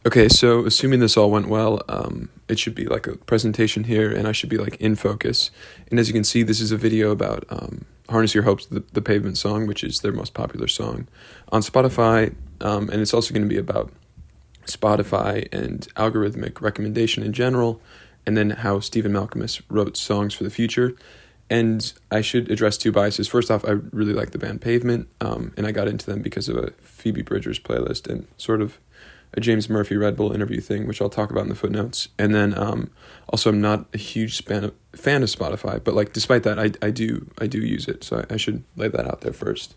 Okay, so assuming this all went well, it should be like a presentation here, and I should be like in focus. And as you can see, this is a video about Harness Your Hopes, the Pavement song, which is their most popular song on Spotify. And it's also going to be about Spotify and algorithmic recommendation in general, and then how Stephen Malkmus wrote songs for the future. And I should address two biases. First off, I really like the band Pavement, and I got into them because of a Phoebe Bridgers playlist and sort of a James Murphy Red Bull interview thing, which I'll talk about in the footnotes. And then also, I'm not a huge fan of Spotify, but like despite that, I do use it. So I should lay that out there first.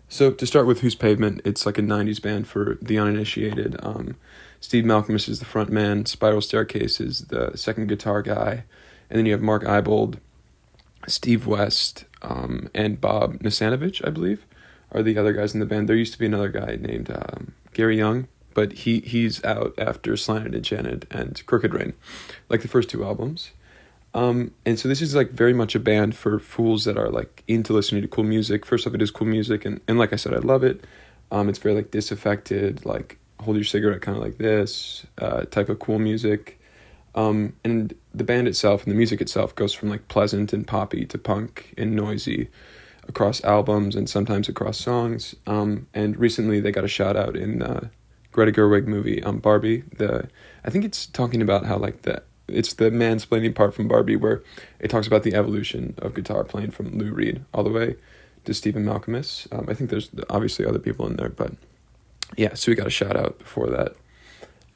So to start with, who's Pavement? It's like a '90s band for the uninitiated. Steve Malkmus is the front man. Spiral Staircase is the second guitar guy, and then you have Mark Ibold, Steve West, and Bob Nasanovich, I believe, are the other guys in the band. There used to be another guy named Gary Young, but he's out after Slanted, Enchanted, and Crooked Rain, like the first two albums. And so this is like very much a band for fools that are like into listening to cool music. First off, it is cool music, and like I said, I love it. It's very like disaffected, like hold your cigarette kind of like this type of cool music. And the band itself and the music itself goes from like pleasant and poppy to punk and noisy across albums and sometimes across songs. And recently they got a shout out in Greta Gerwig movie Barbie. I think it's talking about how like it's the mansplaining part from Barbie where it talks about the evolution of guitar playing from Lou Reed all the way to Stephen Malkmus. I think there's obviously other people in there, but yeah, so we got a shout out before that.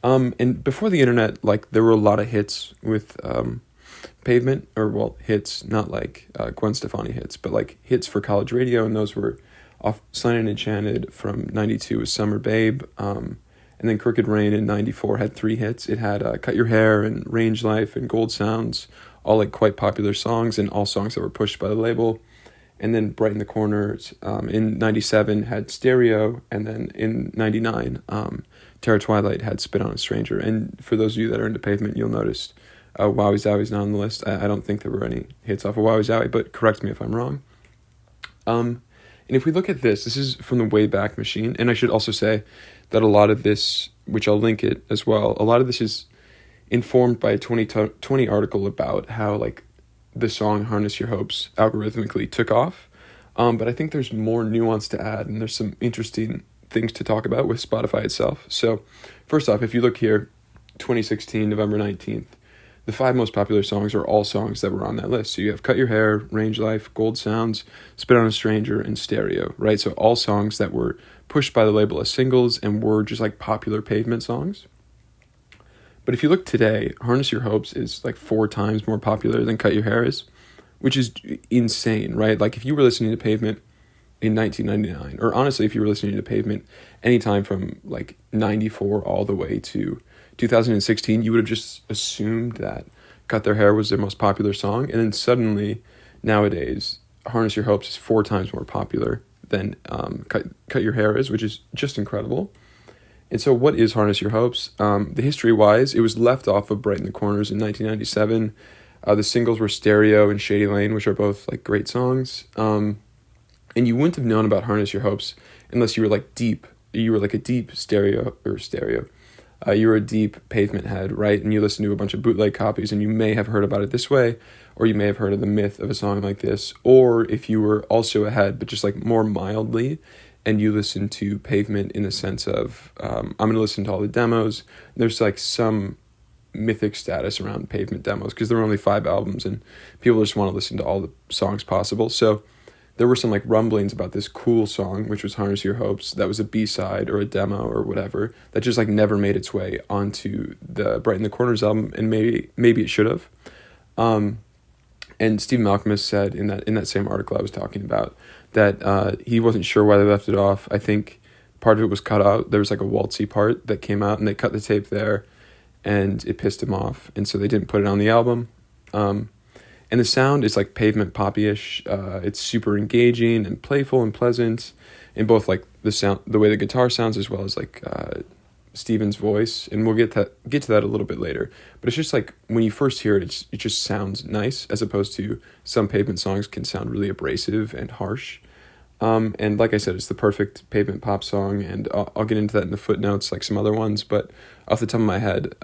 And before the internet, like there were a lot of hits with Pavement, or well, hits, not like Gwen Stefani hits, but like hits for college radio, and those were off Slanted and Enchanted from 92 with Summer Babe, and then Crooked Rain in 94 had 3 hits. It had Cut Your Hair and Range Life and Gold Sounds, all like quite popular songs and all songs that were pushed by the label. And then Brighten the Corners in 97 had Stereo, and then in 99, Terror Twilight had Spit on a Stranger. And for those of you that are into Pavement, you'll notice Wowie Zowie's not on the list. I don't think there were any hits off of Wowie Zowie, but correct me if I'm wrong. And if we look at this is from the Wayback Machine, and I should also say that a lot of this, which I'll link it as well, a lot of this is informed by a 2020 article about how like the song Harness Your Hopes algorithmically took off. But I think there's more nuance to add, and there's some interesting things to talk about with Spotify itself. So first off, if you look here, 2016, November 19th, the 5 most popular songs are all songs that were on that list. So you have Cut Your Hair, Range Life, Gold Sounds, Spit on a Stranger, and Stereo, right? So all songs that were pushed by the label as singles and were just like popular Pavement songs. But if you look today, Harness Your Hopes is like 4 times more popular than Cut Your Hair is, which is insane, right? Like if you were listening to Pavement in 1999, or honestly, if you were listening to Pavement anytime from like 94 all the way to 2016, you would have just assumed that Cut Their Hair was their most popular song. And then suddenly, nowadays, Harness Your Hopes is 4 times more popular than Cut Your Hair is, which is just incredible. And so what is Harness Your Hopes? The history-wise, it was left off of Brighten the Corners in 1997. The singles were Stereo and Shady Lane, which are both like great songs. And you wouldn't have known about Harness Your Hopes unless you were like deep. You were like a deep stereo. You were a deep Pavement head, right? And you listened to a bunch of bootleg copies, and you may have heard about it this way, or you may have heard of the myth of a song like this. Or if you were also a head, but just like more mildly, and you listen to Pavement in the sense of, I'm going to listen to all the demos. There's like some mythic status around Pavement demos because there were only 5 albums and people just want to listen to all the songs possible. So there were some like rumblings about this cool song, which was Harness Your Hopes, that was a B-side or a demo or whatever, that just like never made its way onto the Brighten the Corners album, and maybe it should have. And Steve Malkmus said in that same article I was talking about that he wasn't sure why they left it off. I think part of it was cut out. There was like a waltzy part that came out, and they cut the tape there, and it pissed him off, and so they didn't put it on the album. And the sound is like Pavement poppy-ish. It's super engaging and playful and pleasant in both like the way the guitar sounds, as well as like Steven's voice, and we'll get to that a little bit later. But it's just like when you first hear it, it just sounds nice, as opposed to some Pavement songs can sound really abrasive and harsh. And like I said, it's the perfect pavement pop song, and I'll get into that in the footnotes, like some other ones, but off the top of my head,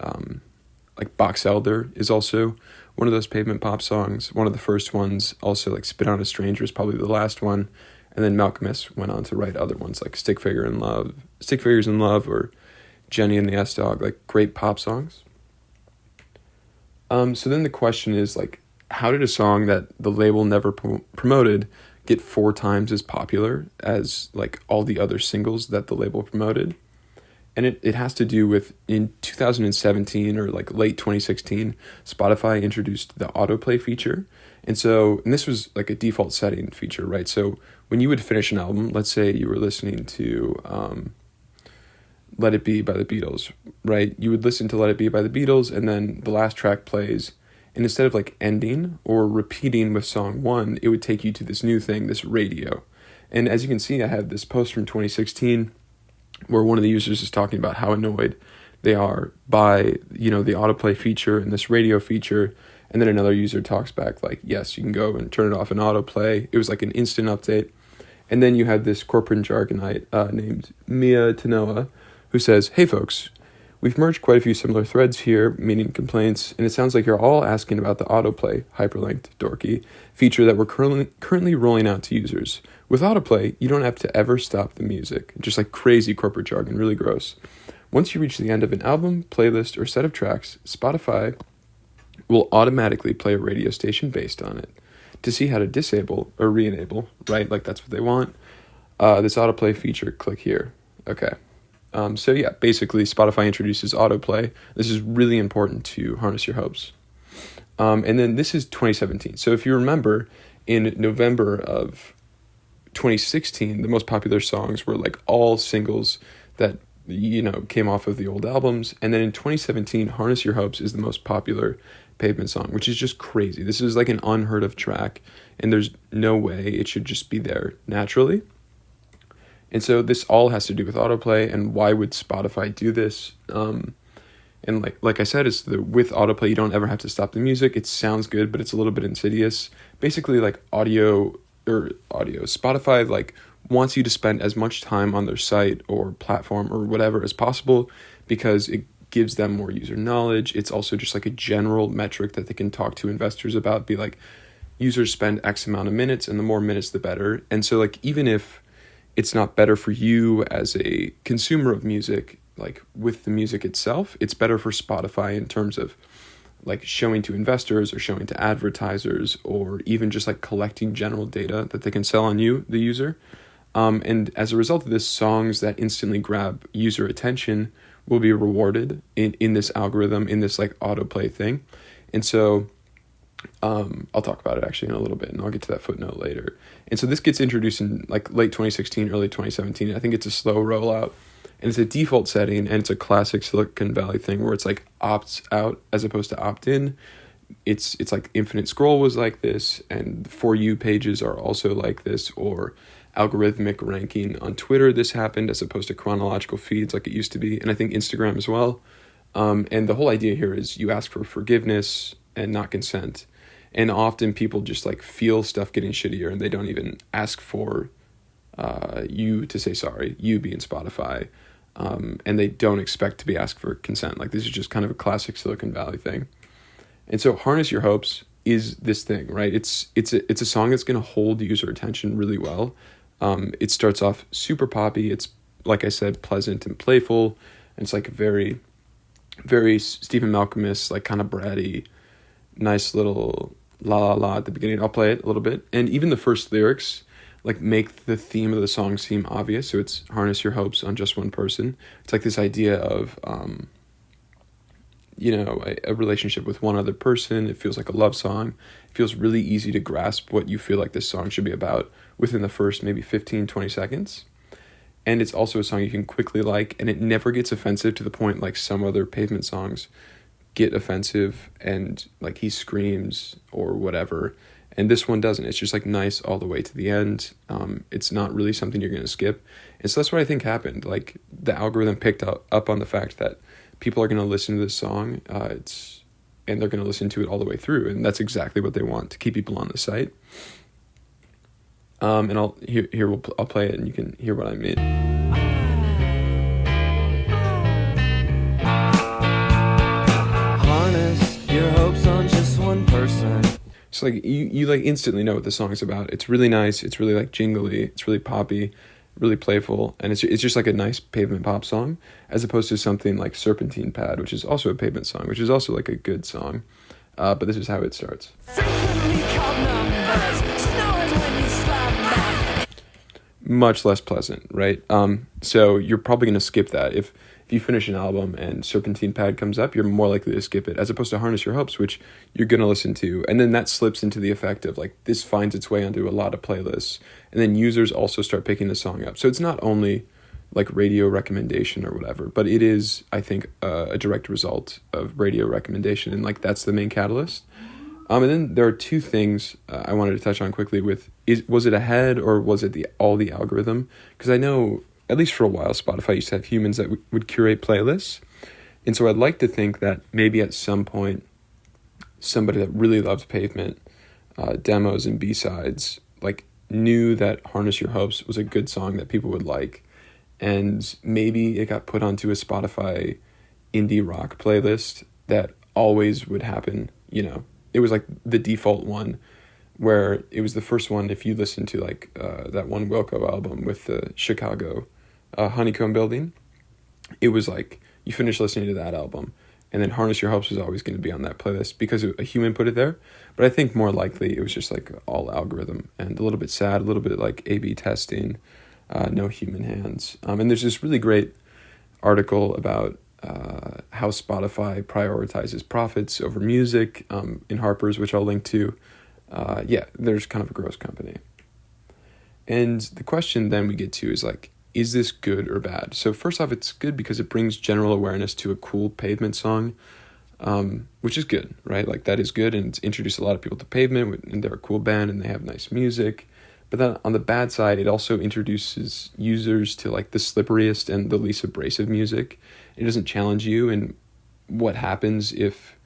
like Box Elder is also one of those pavement pop songs, one of the first ones. Also, like Spit on a Stranger is probably the last one, and then Malkmus went on to write other ones like Stick Figures in Love, or Jenny and the S-Dog, like great pop songs. So then the question is, like, how did a song that the label never promoted get 4 times as popular as like all the other singles that the label promoted? And it has to do with, in 2017 or like late 2016, Spotify introduced the autoplay feature. And this was like a default setting feature, right? So when you would finish an album, let's say you were listening to Let It Be by the Beatles, right? You would listen to Let It Be by the Beatles, and then the last track plays. And instead of like ending or repeating with song 1, it would take you to this new thing, this radio. And as you can see, I have this post from 2016 where one of the users is talking about how annoyed they are by, the autoplay feature and this radio feature. And then another user talks back like, yes, you can go and turn it off in autoplay. It was like an instant update. And then you have this corporate jargonite named Mia Tanoa, who says, "Hey folks, we've merged quite a few similar threads here, meaning complaints, and it sounds like you're all asking about the autoplay, hyperlinked, dorky, feature that we're currently rolling out to users. With autoplay, you don't have to ever stop the music." Just like crazy corporate jargon, really gross. "Once you reach the end of an album, playlist, or set of tracks, Spotify will automatically play a radio station based on it. To see how to disable or re-enable," right? Like that's what they want. "This autoplay feature, click here." Okay. So yeah, basically Spotify introduces autoplay. This is really important to harness your hopes. And then this is 2017. So if you remember, in November of 2016, the most popular songs were like all singles that, came off of the old albums. And then in 2017, Harness Your Hopes is the most popular Pavement song, which is just crazy. This is like an unheard of track, and there's no way it should just be there naturally. And so this all has to do with autoplay, and why would Spotify do this? And like I said, it's with autoplay, you don't ever have to stop the music. It sounds good, but it's a little bit insidious. Basically, like audio, Spotify like wants you to spend as much time on their site or platform or whatever as possible, because it gives them more user knowledge. It's also just like a general metric that they can talk to investors about, be like, users spend X amount of minutes, and the more minutes, the better. And so like, even if it's not better for you as a consumer of music, like with the music itself, it's better for Spotify in terms of like showing to investors or showing to advertisers, or even just like collecting general data that they can sell on you, the user. And as a result of this, songs that instantly grab user attention will be rewarded in this algorithm, in this like autoplay thing. And so I'll talk about it actually in a little bit, and I'll get to that footnote later. And so this gets introduced in like late 2016, early 2017. I think it's a slow rollout, and it's a default setting, and it's a classic Silicon Valley thing where it's like opts out as opposed to opt in. It's like infinite scroll was like this, and For You pages are also like this, or algorithmic ranking on Twitter. This happened as opposed to chronological feeds like it used to be, and I think Instagram as well. And the whole idea here is you ask for forgiveness and not consent. And often people just like feel stuff getting shittier, and they don't even ask for you to say sorry, you being Spotify. And they don't expect to be asked for consent. Like this is just kind of a classic Silicon Valley thing. And so Harness Your Hopes is this thing, right? It's a song that's going to hold user attention really well. It starts off super poppy. It's, like I said, pleasant and playful. And it's like a very, very Stephen Malkmus, like kind of bratty, nice little la la la at the beginning. I'll play it a little bit. And even the first lyrics like make the theme of the song seem obvious. So it's Harness Your Hopes on Just One Person. It's like this idea of, a relationship with one other person. It feels like a love song. It feels really easy to grasp what you feel like this song should be about within the first maybe 15, 20 seconds. And it's also a song you can quickly like, and it never gets offensive to the point like some other Pavement songs get offensive and like he screams or whatever. And this one doesn't. It's just like nice all the way to the end. It's not really something you're going to skip. And so that's what I think happened. Like the algorithm picked up on the fact that people are going to listen to this song. And they're going to listen to it all the way through. And that's exactly what they want, to keep people on the site. And I'll play it and you can hear what I mean. Harness your hopes on just one person. So like you like instantly know what the song's about. It's really nice. It's really like jingly. It's really poppy, really playful, and it's just like a nice Pavement pop song, as opposed to something like Serpentine Pad, which is also a Pavement song, which is also like a good song. But this is how it starts. Much less pleasant, right? So you're probably going to skip that. If you finish an album and Serpentine Pad comes up, you're more likely to skip it, as opposed to Harness Your Hopes, which you're going to listen to. And then that slips into the effect of like, this finds its way onto a lot of playlists. And then users also start picking the song up. So it's not only like radio recommendation or whatever, but it is, I think, a direct result of radio recommendation. And like, that's the main catalyst. And then there are two things I wanted to touch on quickly was it ahead or was it the algorithm? Because I know, at least for a while, Spotify used to have humans that would curate playlists. And so I'd like to think that maybe at some point, somebody that really loved Pavement, demos and B-sides, like knew that Harness Your Hopes was a good song that people would like. And maybe it got put onto a Spotify indie rock playlist that always would happen, you know. It was like the default one where it was the first one. If you listen to like that one Wilco album with the Chicago Honeycomb Building, it was like you finish listening to that album and then Harness Your Hopes was always going to be on that playlist because a human put it there. But I think more likely it was just like all algorithm and a little bit sad, a little bit like A/B testing, no human hands. And there's this really great article about how Spotify prioritizes profits over music in Harper's, which I'll link to. There's kind of a gross company. And the question then we get to is like, is this good or bad? So first off, it's good because it brings general awareness to a cool Pavement song, which is good, right? Like that is good, and it's introduced a lot of people to Pavement, and they're a cool band, and they have nice music. But then on the bad side, it also introduces users to like the slipperiest and the least abrasive music. It doesn't challenge you in what happens if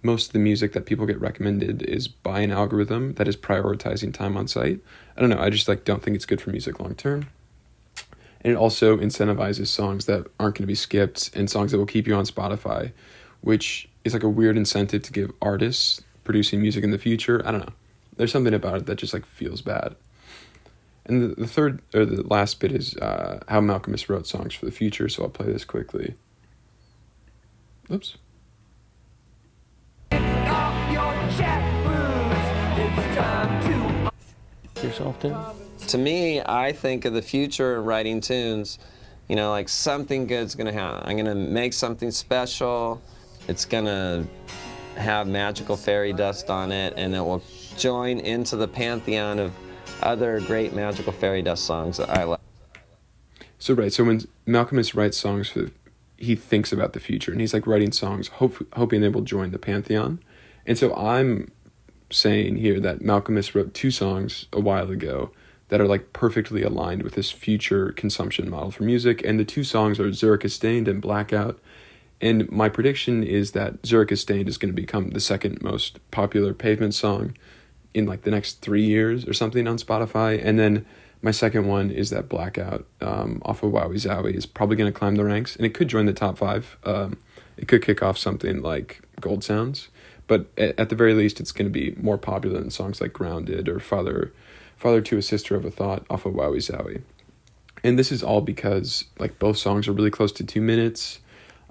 most of the music that people get recommended is by an algorithm that is prioritizing time on site. I don't know. I just like don't think it's good for music long term. And it also incentivizes songs that aren't going to be skipped and songs that will keep you on Spotify, which is like a weird incentive to give artists producing music in the future. I don't know. There's something about it that just like feels bad. And the third or the last bit is how Malkmus wrote songs for the future. So I'll play this quickly. Oops. Yourself too? To me, I think of the future writing tunes, you know, like something good's gonna happen. I'm gonna make something special. It's gonna have magical fairy dust on it, and it will join into the pantheon of other great magical fairy dust songs that I like. So when Malkmus writes songs he thinks about the future, and he's like writing songs hoping they will join the pantheon. And so I'm saying here that Malkmus wrote two songs a while ago that are like perfectly aligned with this future consumption model for music, and the two songs are Zurich is Stained and Blackout. And my prediction is that Zurich is Stained is going to become the second most popular Pavement song in like the next 3 years or something on Spotify. And then my second one is that Blackout off of Wowie Zowie is probably going to climb the ranks, and it could join the top 5. It could kick off something like Gold Sounds, but at the very least, it's going to be more popular than songs like Grounded or Father to a Sister of a Thought off of Wowie Zowie. And this is all because like both songs are really close to 2 minutes,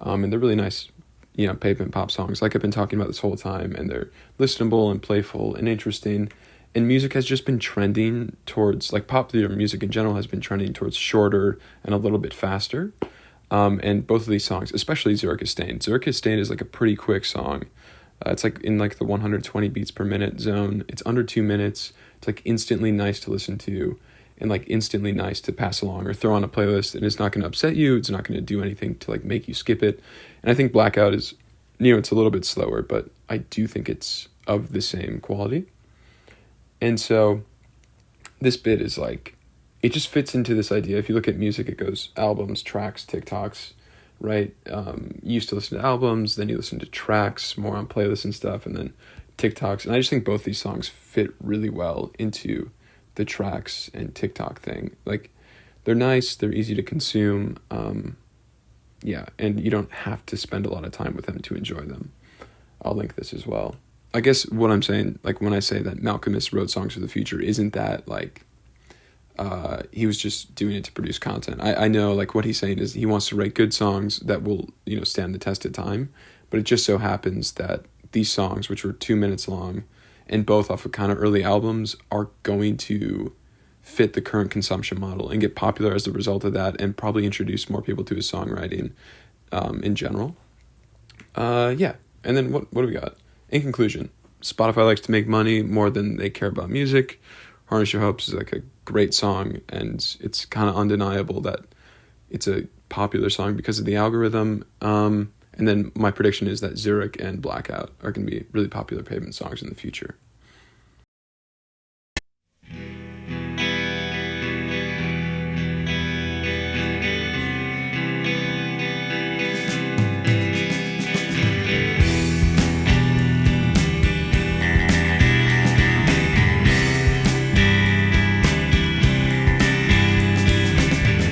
and they're really nice, you know, Pavement pop songs like I've been talking about this whole time, and they're listenable and playful and interesting. And music has just been trending towards, like popular music in general has been trending towards shorter and a little bit faster. And both of these songs, especially Zurich is Stained. Zurich is Stained is like a pretty quick song. It's like in like the 120 beats per minute zone. It's under 2 minutes. It's like instantly nice to listen to and like instantly nice to pass along or throw on a playlist, and it's not going to upset you. It's not going to do anything to like make you skip it. And I think Blackout is, you know, it's a little bit slower, but I do think it's of the same quality. And so this bit is like, it just fits into this idea. If you look at music, it goes albums, tracks, TikToks, right? You used to listen to albums, then you listen to tracks, more on playlists and stuff, and then TikToks. And I just think both these songs fit really well into the tracks and TikTok thing. Like, they're nice, they're easy to consume, yeah, and you don't have to spend a lot of time with them to enjoy them. I'll link this as well. I guess what I'm saying, like, when I say that Malkmus wrote songs for the future, isn't that, like, he was just doing it to produce content. I know, like, what he's saying is he wants to write good songs that will, you know, stand the test of time, but it just so happens that these songs, which were 2 minutes long, and both off of kind of early albums, are going to fit the current consumption model and get popular as a result of that, and probably introduce more people to his songwriting in general. Yeah, and then what do we got? In conclusion, Spotify likes to make money more than they care about music. Harness Your Hopes is like a great song, and it's kind of undeniable that it's a popular song because of the algorithm. And then my prediction is that Zurich and Blackout are going to be really popular Pavement songs in the future.